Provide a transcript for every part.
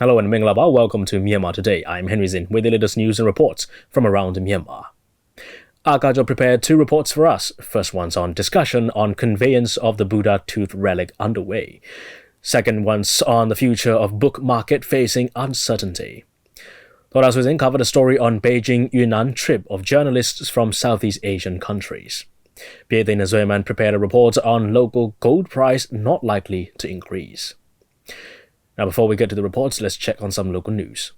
Hello and Minglaba, welcome to Myanmar Today. I'm Henry Zin with the latest news and reports from around Myanmar. Arkajo prepared two reports for us. First one's on discussion on conveyance of the Buddha Tooth Relic underway. Second one's on the future of book market facing uncertainty. Buddha Tooth Relic covered a story on Beijing Yunnan trip of journalists from Southeast Asian countries. Pieta Zoeman prepared a report on local gold price not likely to increase. Now, before we get to the reports, let's check on some local news.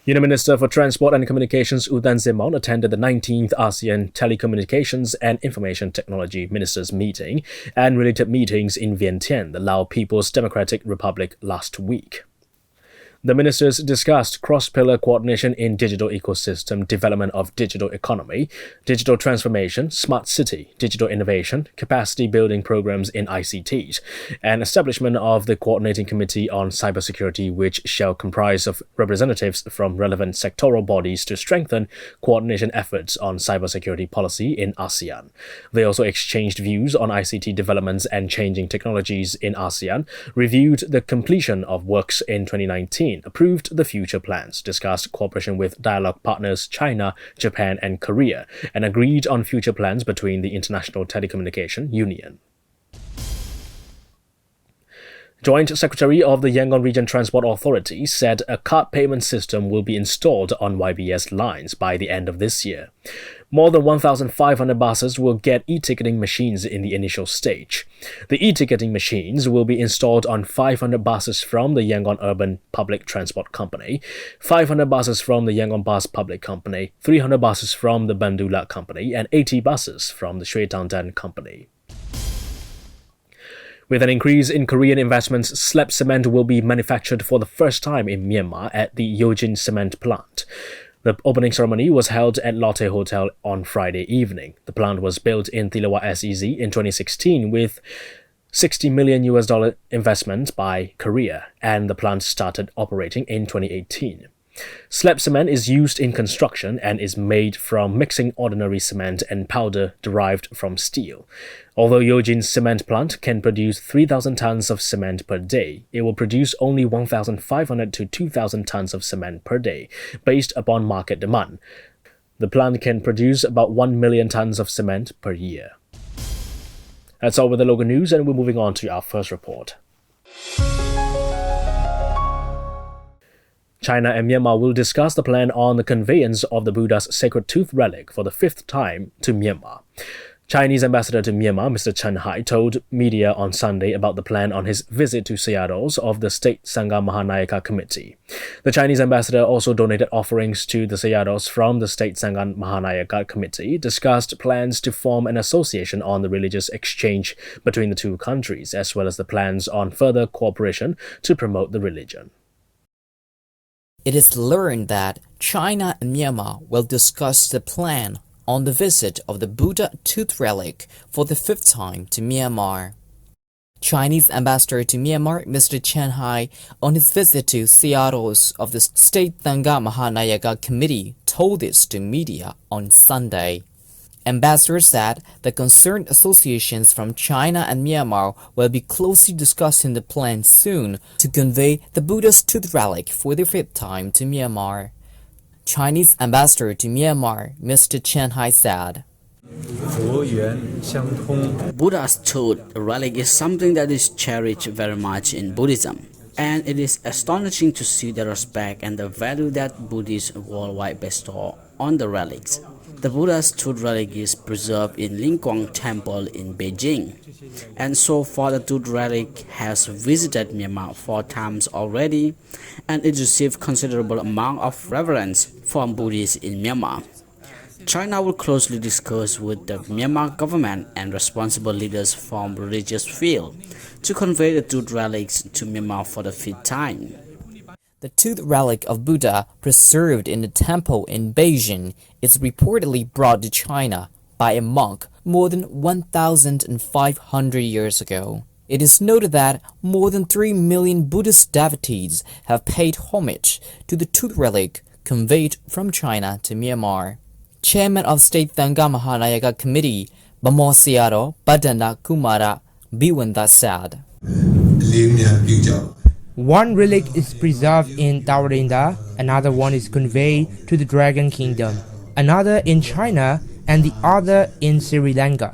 Union Minister for Transport and Communications U Tan Simon attended the 19th ASEAN Telecommunications and Information Technology Ministers meeting and related meetings in Vientiane, the Lao People's Democratic Republic, last week. The ministers discussed cross-pillar coordination in digital ecosystem, development of digital economy, digital transformation, smart city, digital innovation, capacity building programs in ICTs, and establishment of the Coordinating Committee on Cybersecurity, which shall comprise of representatives from relevant sectoral bodies to strengthen coordination efforts on cybersecurity policy in ASEAN. They also exchanged views on ICT developments and changing technologies in ASEAN, reviewed the completion of works in 2019, approved the future plans, discussed cooperation with dialogue partners China, Japan, and Korea, and agreed on future plans between the International Telecommunication Union. Joint Secretary of the Yangon Region Transport Authority said a card payment system will be installed on YBS lines by the end of this year. More than 1,500 buses will get e-ticketing machines in the initial stage. The e-ticketing machines will be installed on 500 buses from the Yangon Urban Public Transport Company, 500 buses from the Yangon Bus Public Company, 300 buses from the Bandula Company, and 80 buses from the Shui Tangdan Company. With an increase in Korean investments, slab cement will be manufactured for the first time in Myanmar at the Yojin cement plant. The opening ceremony was held at Lotte Hotel on Friday evening. The plant was built in Thilawa SEZ in 2016 with $60 million investment by Korea, and the plant started operating in 2018. Slab cement is used in construction and is made from mixing ordinary cement and powder derived from steel. Although Yojin's cement plant can produce 3,000 tons of cement per day, it will produce only 1,500 to 2,000 tons of cement per day, based upon market demand. The plant can produce about 1 million tons of cement per year. That's all with the local news, and we're moving on to our first report. China and Myanmar will discuss the plan on the conveyance of the Buddha's sacred tooth relic for the fifth time to Myanmar. Chinese ambassador to Myanmar, Mr. Chen Hai, told media on Sunday about the plan on his visit to Sayadaws of the State Sangha Mahanayaka Committee. The Chinese ambassador also donated offerings to the Sayadaws from the State Sangha Mahanayaka Committee, discussed plans to form an association on the religious exchange between the two countries, as well as the plans on further cooperation to promote the religion. It is learned that China and Myanmar will discuss the plan on the visit of the Buddha Tooth Relic for the fifth time to Myanmar. Chinese ambassador to Myanmar, Mr. Chen Hai, on his visit to Sayadaws of the State Sangha Mahanayaka Committee, told this to media on Sunday. Ambassador said the concerned associations from China and Myanmar will be closely discussing the plan soon to convey the Buddha's tooth relic for the fifth time to Myanmar. Chinese ambassador to Myanmar, Mr. Chen Hai said, Buddha's tooth relic is something that is cherished very much in Buddhism, and it is astonishing to see the respect and the value that Buddhists worldwide bestow on the relics. The Buddha's tooth relic is preserved in Lingguang Temple in Beijing, and so far the tooth relic has visited Myanmar 4 times already, and it received considerable amount of reverence from Buddhists in Myanmar. China will closely discuss with the Myanmar government and responsible leaders from religious field to convey the tooth relics to Myanmar for the fifth time. The tooth relic of Buddha preserved in the temple in Beijing is reportedly brought to China by a monk more than 1,500 years ago. It is noted that more than 3 million Buddhist devotees have paid homage to the tooth relic conveyed from China to Myanmar. Chairman of State Sangha Mahanayaka Committee, Bamo Sayadaw Badana Kumara Biwanda said, အလေးအမြတ်ပြုကြပါ One relic is preserved in Tawarinda, another one is conveyed to the Dragon Kingdom, another in China, and the other in Sri Lanka.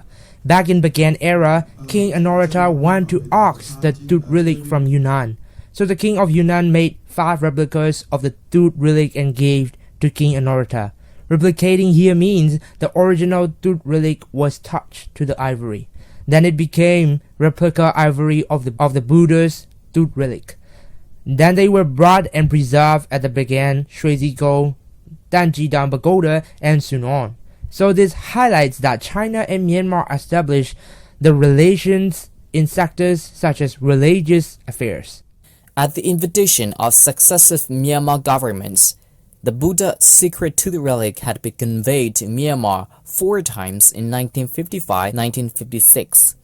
Back in Bagan era, King Anorata wanted to ask the tooth relic from Yunnan. So the King of Yunnan made 5 replicas of the tooth relic and gave to King Anorata. Replicating here means the original tooth relic was touched to the ivory. Then it became replica ivory of the Buddha's tooth relic. Then they were brought and preserved at the Bagan, Shreziko, Danjidam Pagoda, and Sunon. So this highlights that China and Myanmar established the relations in sectors such as religious affairs. At the invitation of successive Myanmar governments, the Buddha secret tooth relic had been conveyed to Myanmar 4 times in 1955, 1956,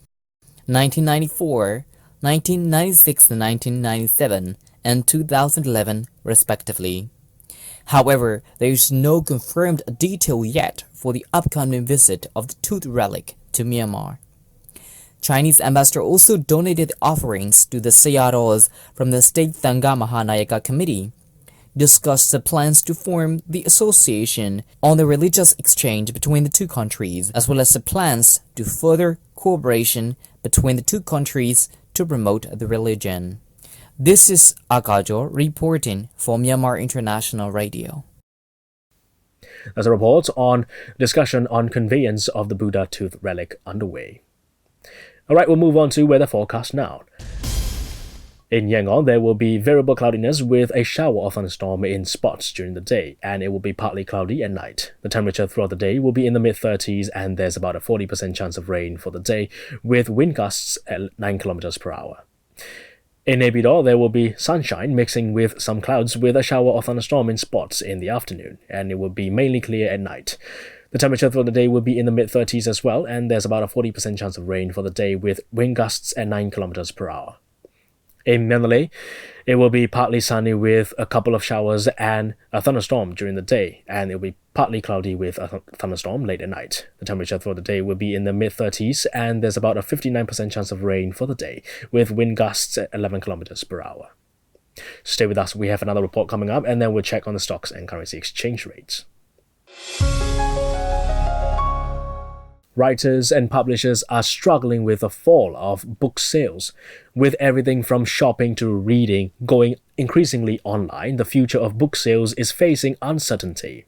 1994, 1996 and 1997, and 2011 respectively. However, there is no confirmed detail yet for the upcoming visit of the tooth relic to Myanmar. Chinese ambassador also donated offerings to the Sayadaws from the State Thangka Mahanayaka Committee, discussed the plans to form the association on the religious exchange between the 2 countries, as well as the plans to further cooperation between the 2 countries to promote the religion. This is Akajo reporting for Myanmar International Radio. There's a report on discussion on conveyance of the Buddha Tooth Relic underway. Alright, we'll move on to weather forecast now. In Yangon, there will be variable cloudiness with a shower or thunderstorm in spots during the day, and it will be partly cloudy at night. The temperature throughout the day will be in the mid-30s, and there's about a 40% chance of rain for the day, with wind gusts at 9 km per hour. In Naypyidaw, there will be sunshine mixing with some clouds with a shower or thunderstorm in spots in the afternoon, and it will be mainly clear at night. The temperature throughout the day will be in the mid-30s as well, and there's about a 40% chance of rain for the day with wind gusts at 9 km per hour. In Mandalay, it will be partly sunny with a couple of showers and a thunderstorm during the day, and it will be partly cloudy with a thunderstorm late at night. The temperature throughout the day will be in the mid-30s, and there's about a 59% chance of rain for the day, with wind gusts at 11 km per hour. Stay with us, we have another report coming up, and then we'll check on the stocks and currency exchange rates. Writers and publishers are struggling with the fall of book sales. With everything from shopping to reading going increasingly online, the future of book sales is facing uncertainty.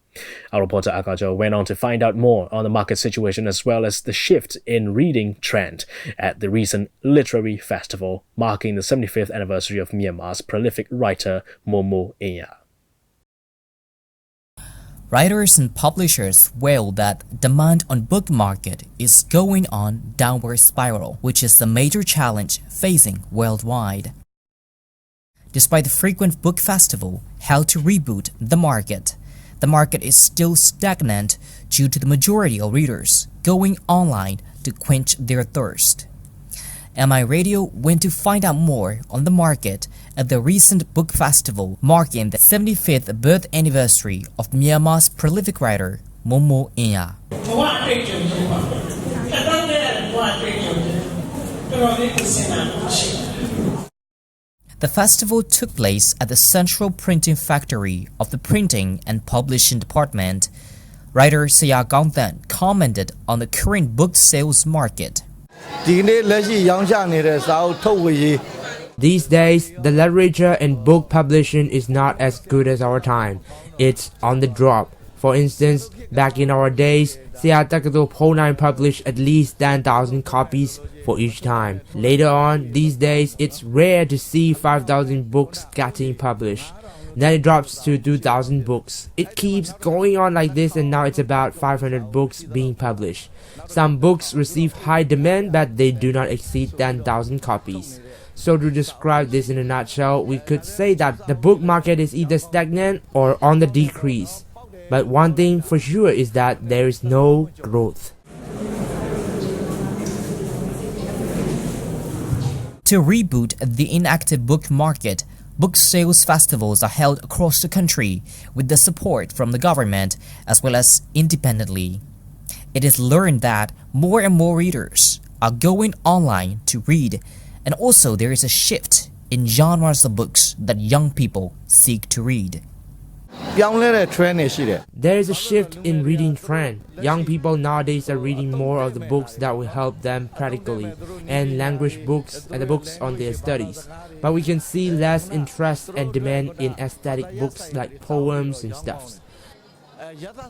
Our reporter Akajo went on to find out more on the market situation as well as the shift in reading trend at the recent literary festival marking the 75th anniversary of Myanmar's prolific writer Momo Inya. Writers and publishers wail that demand on book market is going on downward spiral, which is the major challenge facing worldwide. Despite the frequent book festival held to reboot the market is still stagnant due to the majority of readers going online to quench their thirst. MI Radio went to find out more on the market at the recent book festival marking the 75th birth anniversary of Myanmar's prolific writer Momo Inya. The festival took place at the central printing factory of the printing and publishing department. Writer Saya Gangthan commented on the current book sales market. These days, the literature and book publishing is not as good as our time. It's on the drop. For instance, back in our days, Seatakato Ponai published at least 10,000 copies for each time. Later on, these days, it's rare to see 5,000 books getting published. Then it drops to 2,000 books. It keeps going on like this, and now it's about 500 books being published. Some books receive high demand, but they do not exceed 10,000 copies. So to describe this in a nutshell, we could say that the book market is either stagnant or on the decrease. But one thing for sure is that there is no growth. To reboot the inactive book market, book sales festivals are held across the country with the support from the government as well as independently. It is learned that more and more readers are going online to read, And also there is a shift in genres of books that young people seek to read. There is a shift in reading trend. Young people nowadays are reading more of the books that will help them practically, and language books and the books on their studies. But we can see less interest and demand in aesthetic books like poems and stuff.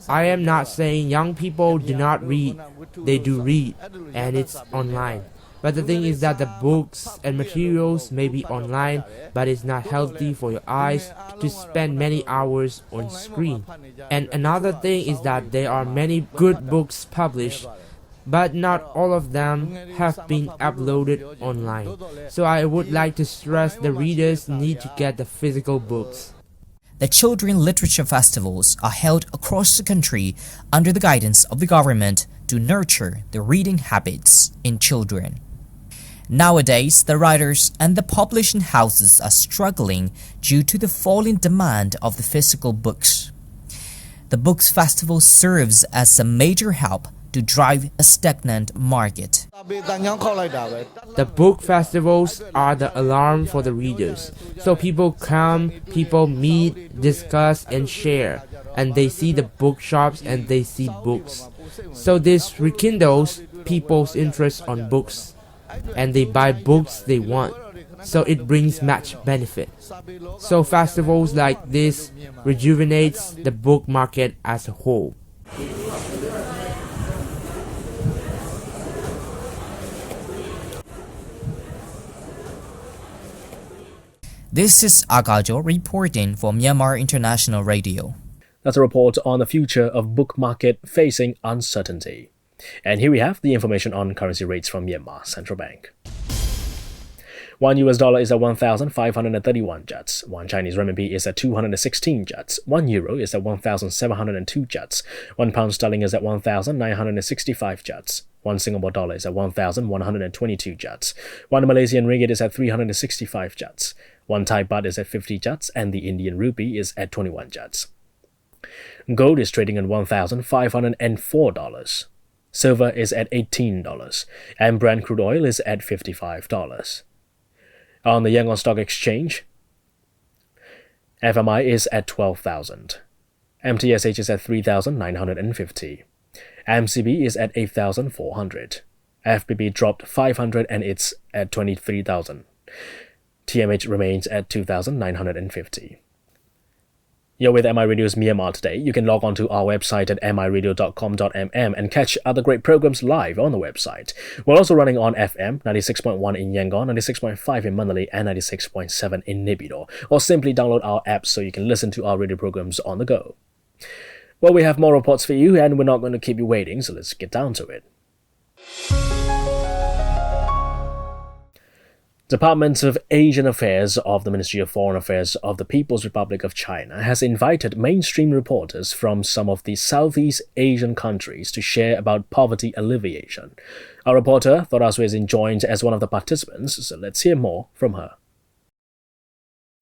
I am not saying young people do not read. They do read, and it's online. But the thing is that the books and materials may be online, but it's not healthy for your eyes to spend many hours on screen. And another thing is that there are many good books published, but not all of them have been uploaded online. So I would like to stress the readers need to get the physical books. The children literature festivals are held across the country under the guidance of the government to nurture the reading habits in children. Nowadays, the writers and the publishing houses are struggling due to the falling demand of the physical books. The books festival serves as a major help to drive a stagnant market. The book festivals are the alarm for the readers. So people come, people meet, discuss and share, and they see the bookshops and they see books. So this rekindles people's interest on books, and they buy books they want. So it brings much benefit. So festivals like this rejuvenates the book market as a whole. This is Agajo reporting for Myanmar International Radio. That's a report on the future of book market facing uncertainty. And here we have the information on currency rates from Myanmar Central Bank. $1 is at 1,531 Jats. 1 Chinese renminbi is at 216 Jats. 1 euro is at 1,702 Jats. 1 pound sterling is at 1,965 Jats. 1 Singapore dollar is at 1,122 Jats. 1 Malaysian ringgit is at 365 Jats. 1 Thai baht is at 50 Jats, and the Indian rupee is at 21 Jats. Gold is trading at $1,504. Silver is at $18, and Brent crude oil is at $55. On the Yangon Stock Exchange, FMI is at 12,000. MTSH is at 3,950. MCB is at 8,400. FBB dropped 500 and it's at 23,000. TMH remains at 2,950. You're with MI Radio's Myanmar Today. You can log on to our website at miradio.com.mm and catch other great programs live on the website. We're also running on FM, 96.1 in Yangon, 96.5 in Manali, and 96.7 in Naypyidaw. Or simply download our app so you can listen to our radio programs on the go. Well, we have more reports for you, and we're not going to keep you waiting, so let's get down to it. Department of Asian Affairs of the Ministry of Foreign Affairs of the People's Republic of China has invited mainstream reporters from some of the Southeast Asian countries to share about poverty alleviation. Our reporter, Thora Suezin, joined as one of the participants, so let's hear more from her.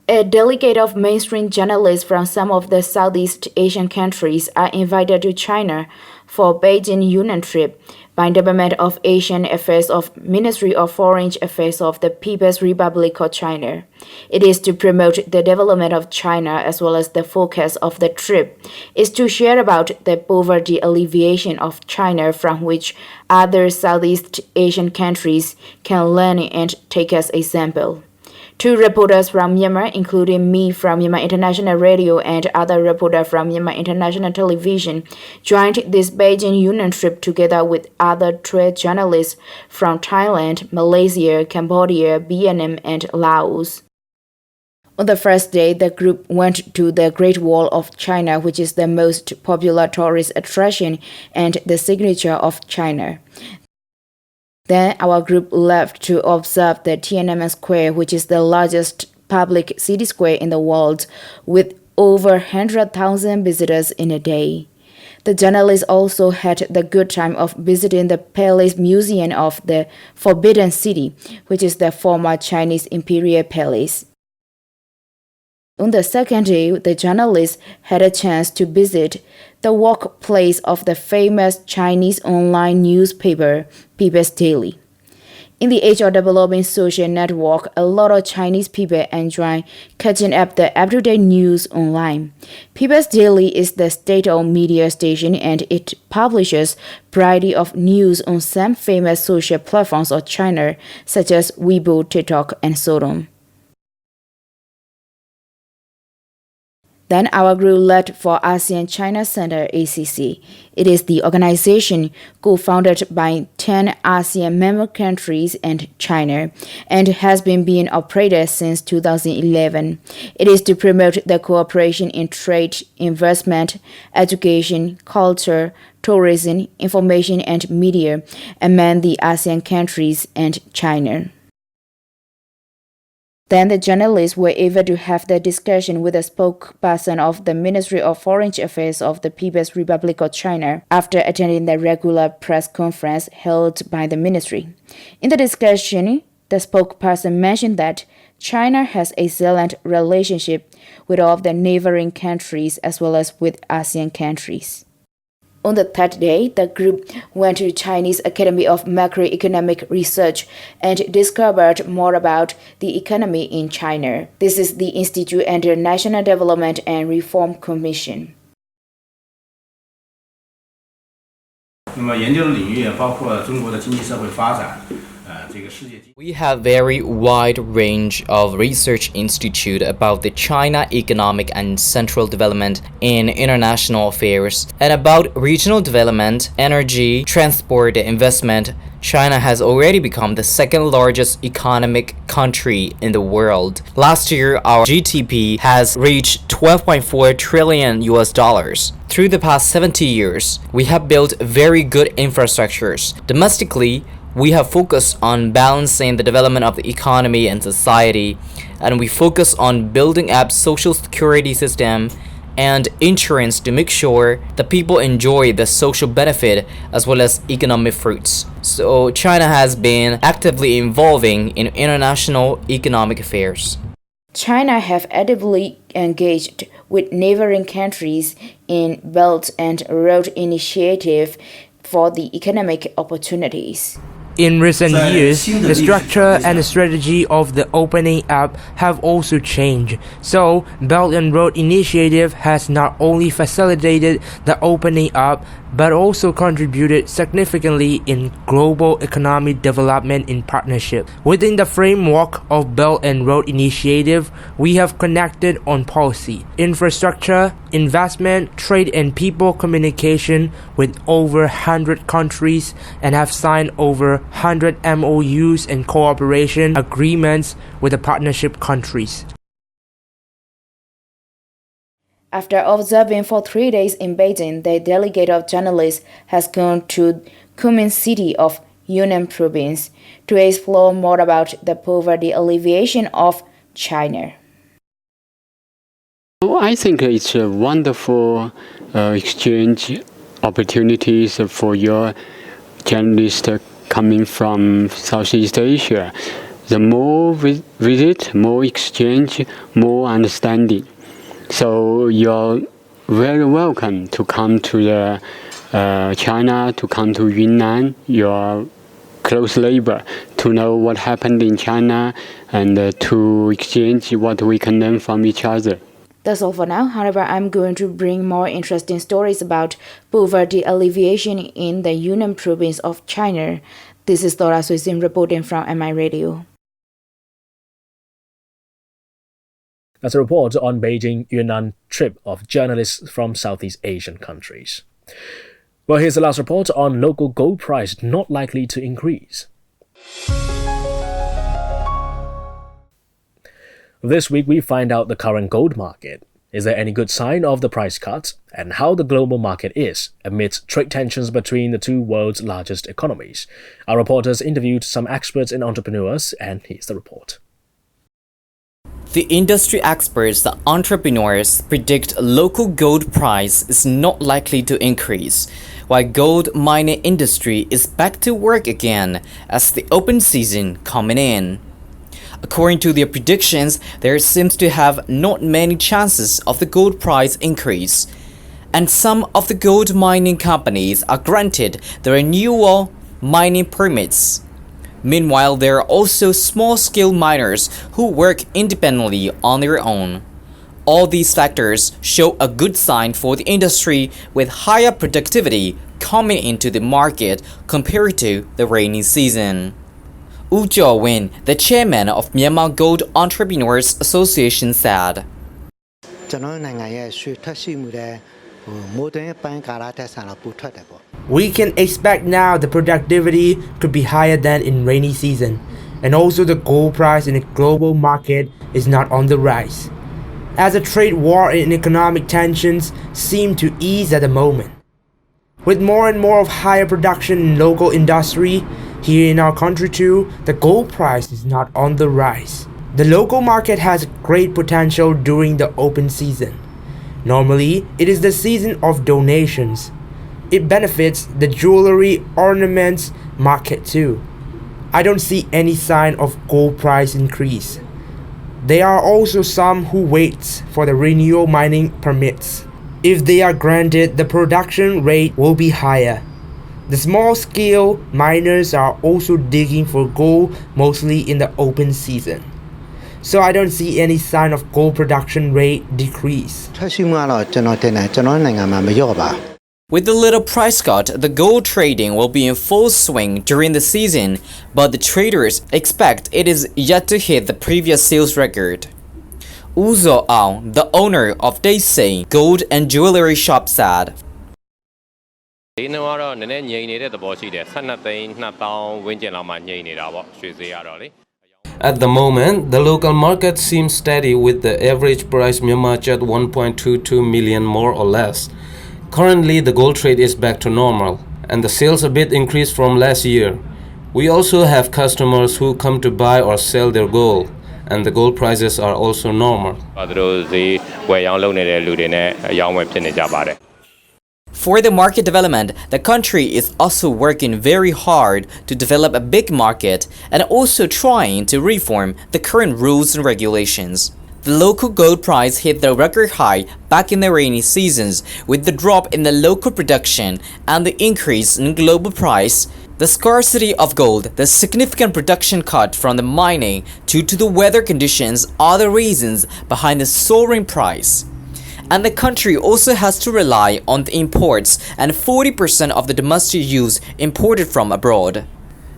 A delegate of mainstream journalists from some of the Southeast Asian countries are invited to China for Beijing Union trip by Department of Asian Affairs of Ministry of Foreign Affairs of the People's Republic of China. It is to promote the development of China, as well as the focus of the trip is to share about the poverty alleviation of China, from which other Southeast Asian countries can learn and take as a sample. 2 reporters from Myanmar, including me from Myanmar International Radio and other reporter from Myanmar International Television, joined this Beijing Union trip together with other trade journalists from Thailand, Malaysia, Cambodia, Vietnam, and Laos. On the first day, the group went to the Great Wall of China, which is the most popular tourist attraction and the signature of China. Then our group left to observe the Tiananmen Square, which is the largest public city square in the world, with over 100,000 visitors in a day. The journalists also had the good time of visiting the Palace Museum of the Forbidden City, which is the former Chinese Imperial Palace. On the second day, the journalists had a chance to visit the workplace of the famous Chinese online newspaper, People's Daily. In the age of developing social network, a lot of Chinese people enjoy catching up the up-to-date news online. People's Daily is the state-owned media station and it publishes variety of news on some famous social platforms of China, such as Weibo, TikTok, and so on. Then our group led for ASEAN-China Center ACC. It is the organization co-founded by 10 ASEAN member countries and China, and has been being operated since 2011. It is to promote the cooperation in trade, investment, education, culture, tourism, information and media among the ASEAN countries and China. Then the journalists were able to have the discussion with the spokesperson of the Ministry of Foreign Affairs of the People's Republic of China after attending the regular press conference held by the ministry. In the discussion, the spokesperson mentioned that China has an excellent relationship with all of the neighboring countries as well as with ASEAN countries. On the third day, the group went to Chinese Academy of Macroeconomic Research and discovered more about the economy in China. This is the institute under National Development and Reform Commission. 那么研究的领域也包括中国的经济社会发展。 We have very wide range of research institute about the China economic and central development in international affairs and about regional development, energy, transport, and investment. China has already become the second largest economic country in the world. Last year, our GDP has reached 12.4 trillion US dollars. Through the past 70 years, we have built very good infrastructures. Domestically, we have focused on balancing the development of the economy and society, and we focus on building up social security system and insurance to make sure the people enjoy the social benefit as well as economic fruits. So China has been actively involving in international economic affairs. China have actively engaged with neighboring countries in Belt and Road Initiative for the economic opportunities. In recent years, the structure and the strategy of the opening up have also changed. So, Belt and Road Initiative has not only facilitated the opening up, but also contributed significantly in global economic development in partnership. Within the framework of Belt and Road Initiative, we have connected on policy, infrastructure, investment, trade and people communication with over 100 countries and have signed over 100 MOUs and cooperation agreements with the partnership countries. After observing for 3 days in Beijing, the delegate of journalists has gone to Kunming city of Yunnan province to explore more about the poverty alleviation of China. I think it's a wonderful exchange opportunities for your journalists coming from Southeast Asia. The more visit, more exchange, more understanding. So you're very welcome to come to the China, to come to Yunnan, your close neighbor, to know what happened in China and to exchange what we can learn from each other. That's all for now. However, I'm going to bring more interesting stories about poverty alleviation in the Yunnan province of China. This is Dora Suisin reporting from MI Radio. That's a report on Beijing Yunnan trip of journalists from Southeast Asian countries. Well, here's the last report on local gold price not likely to increase. This week we find out the current gold market. Is there any good sign of the price cuts? And how the global market is amidst trade tensions between the two world's largest economies. Our reporters interviewed some experts and entrepreneurs, and here's the report. The industry experts, the entrepreneurs, predict local gold price is not likely to increase, while gold mining industry is back to work again as the open season coming in. According to their predictions, there seems to have not many chances of the gold price increase, and some of the gold mining companies are granted the renewal mining permits. Meanwhile, there are also small-scale miners who work independently on their own. All these factors show a good sign for the industry with higher productivity coming into the market compared to the rainy season. Wu Jiawin, the chairman of Myanmar Gold Entrepreneurs Association, said, We can expect now the productivity could be higher than in rainy season, and also the gold price in the global market is not on the rise, as the trade war and economic tensions seem to ease at the moment. With more and more of higher production in local industry, here in our country too, the gold price is not on the rise. The local market has great potential during the open season. Normally, it is the season of donations. It benefits the jewelry ornaments market too. I don't see any sign of gold price increase. There are also some who wait for the renewal mining permits. If they are granted, the production rate will be higher. The small-scale miners are also digging for gold mostly in the open season. So I don't see any sign of gold production rate decrease. With the little price cut, the gold trading will be in full swing during the season, but the traders expect it is yet to hit the previous sales record. Wu Zoao, the owner of Daisy Gold and Jewelry Shop, said, At the moment, the local market seems steady with the average price Myanmar at 1.22 million more or less. Currently, the gold trade is back to normal, and the sales a bit increased from last year. We also have customers who come to buy or sell their gold, and the gold prices are also normal. For the market development, the country is also working very hard to develop a big market and also trying to reform the current rules and regulations. The local gold price hit the record high back in the rainy seasons with the drop in the local production and the increase in global price. The scarcity of gold, the significant production cut from the mining due to the weather conditions are the reasons behind the soaring price. And the country also has to rely on the imports and 40% of the domestic use imported from abroad.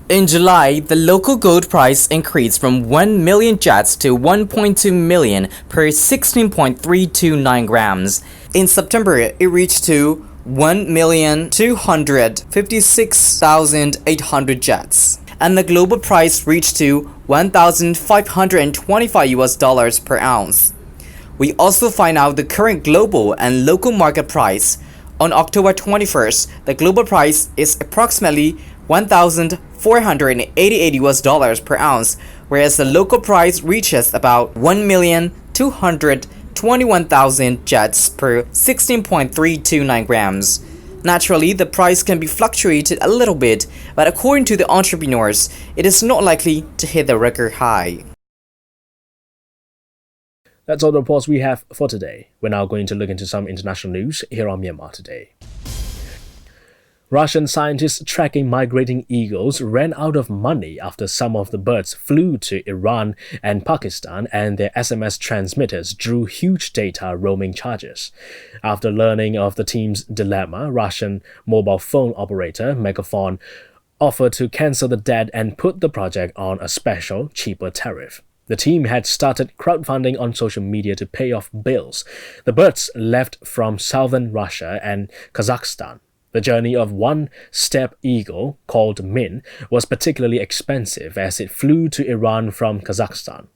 In July, the local gold price increased from 1 million kyats to 1.2 million per 16.329 grams. In September, it reached to 1,256,800 kyats, and the global price reached to $1,525 per ounce. We also find out the current global and local market price. On October 21st, the global price is approximately $1,488 per ounce, whereas the local price reaches about 1,221,000 kyats per 16.329 grams. Naturally, the price can be fluctuated a little bit, but according to the entrepreneurs, it is not likely to hit the record high. That's all the reports we have for today. We're now going to look into some international news here on Myanmar Today. Russian scientists tracking migrating eagles ran out of money after some of the birds flew to Iran and Pakistan, and their SMS transmitters drew huge data roaming charges. After learning of the team's dilemma, Russian mobile phone operator Megaphone offered to cancel the debt and put the project on a special, cheaper tariff. The team had started crowdfunding on social media to pay off bills. The birds left from southern Russia and Kazakhstan. The journey of one steppe eagle, called Min, was particularly expensive as it flew to Iran from Kazakhstan.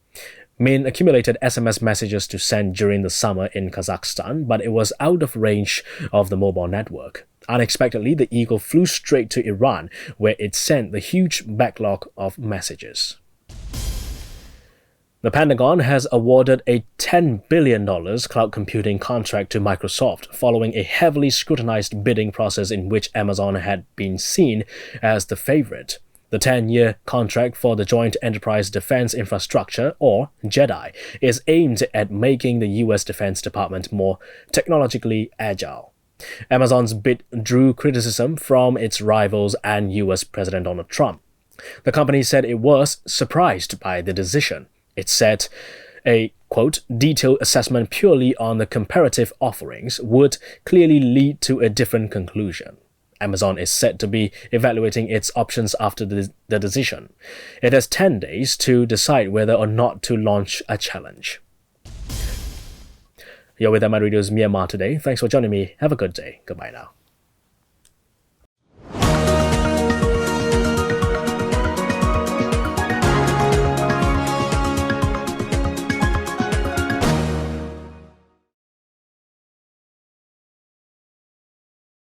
Min accumulated SMS messages to send during the summer in Kazakhstan, but it was out of range of the mobile network. Unexpectedly, the eagle flew straight to Iran, where it sent the huge backlog of messages. The Pentagon has awarded a $10 billion cloud computing contract to Microsoft following a heavily scrutinized bidding process in which Amazon had been seen as the favorite. The 10-year contract for the Joint Enterprise Defense Infrastructure, or JEDI, is aimed at making the U.S. Defense Department more technologically agile. Amazon's bid drew criticism from its rivals and U.S. President Donald Trump. The company said it was surprised by the decision. It said a, quote, detailed assessment purely on the comparative offerings would clearly lead to a different conclusion. Amazon is said to be evaluating its options after the decision. It has 10 days to decide whether or not to launch a challenge. You're with MI Radio's Myanmar Today. Thanks for joining me. Have a good day. Goodbye now.